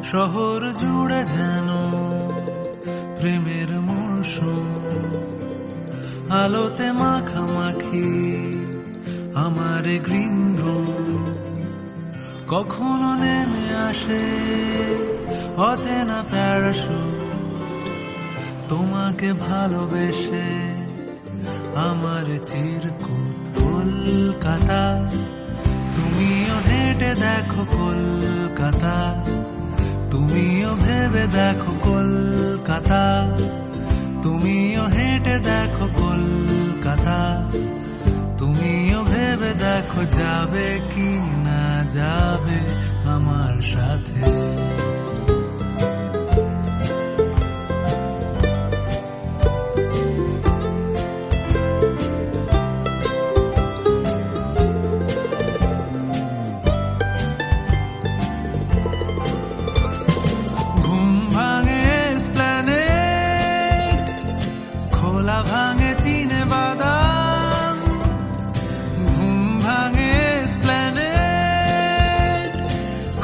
শহর জুড়ে যেন প্রেমের মৌসুম, আলোতে মাখামাখি আমার গ্রিন রুম। কখনো নেমে আসে অচেনা প্যারাশুট, তোমাকে ভালোবেসে আমার চিরকুট। কলকাতা, তুমিও হেঁটে দেখো কলকাতা, তুমিও ভেবে দেখো কলকাতা, তুমিও হেঁটে দেখো কলকাতা, তুমিও ভেবে দেখো যাবে কি না যাবে আমার সাথে। ভাঙে চিনে বাদাম, ঘুম ভাঙে এসপ্ল্যানেড,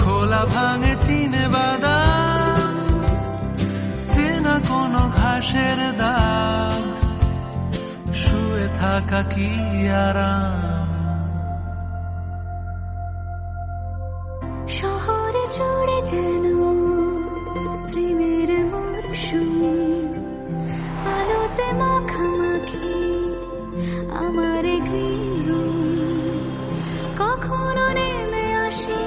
খোলা ভাঙে চিনে বাদাম, চেনা কোনো ঘাসের দাগ, শুয়ে থাকা কি আরাম। শহরে জুড়ে যেন প্রেমের মরশুম, আলোতে মাখামাখি আমার গ্রিন রুম। কখনো নেমে আসে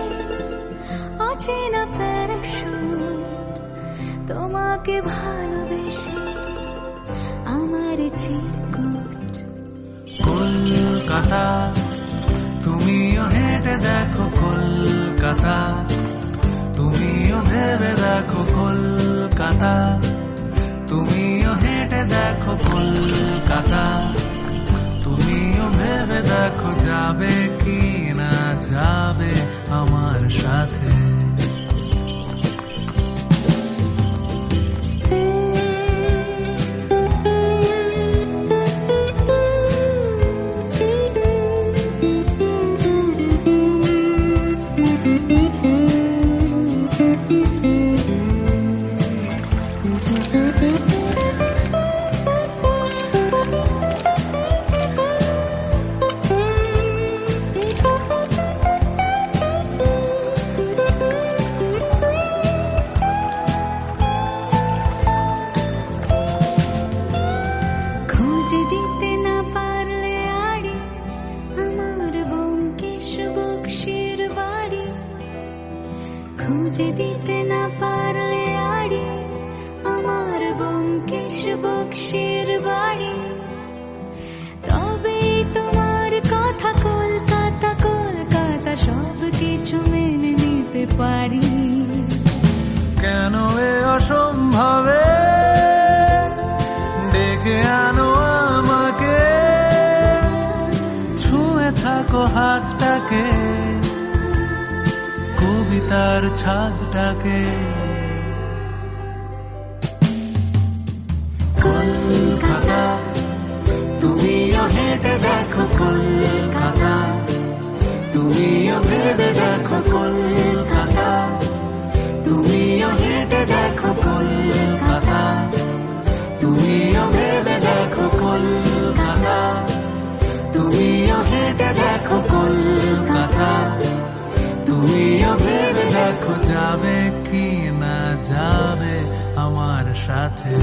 অচেনা প্যারাশুট, তোমাকে ভালোবেসে আমার চিরকুট। কলকাতা, তুমিও হেঁটে দেখো কলকাতা, তুমিও ভেবে দেখো কলকাতা, তুমিও হেঁটে দেখো কলকাতা, তুমিও ভেবে দেখো যাবে কি না যাবে আমার সাথে। খুঁজে দিতে না পারলে আড়ি আমার ব্যোমকেশ বক্সির বাড়ি, খুঁজে দিতে না পারলে আড়ি আমার ব্যোমকেশ বক্সির বাড়ি, তবেই তোমার কথা কলকাতা কলকাতা সব কিছু মেনে নিতে পারি। কেন এ অসম্ভবে ডেকে আনো আমাকে, ছুঁয়ে থাকো হাতটাকে, কবিতার ছাদটাকে। কলকাতা, তুমিও হেঁটে দেখো কলকাতা, তুমিও ভেবে দেখো কলকাতা, তুমিও হেঁটে দেখো কলকাতা, তুমিও ভেবে দেখো কলকাতা, তুমিও হেঁটে দেখো কলকাতা, তুমিও ভেবে দেখো যাবে কি না যাবে আমার সাথে।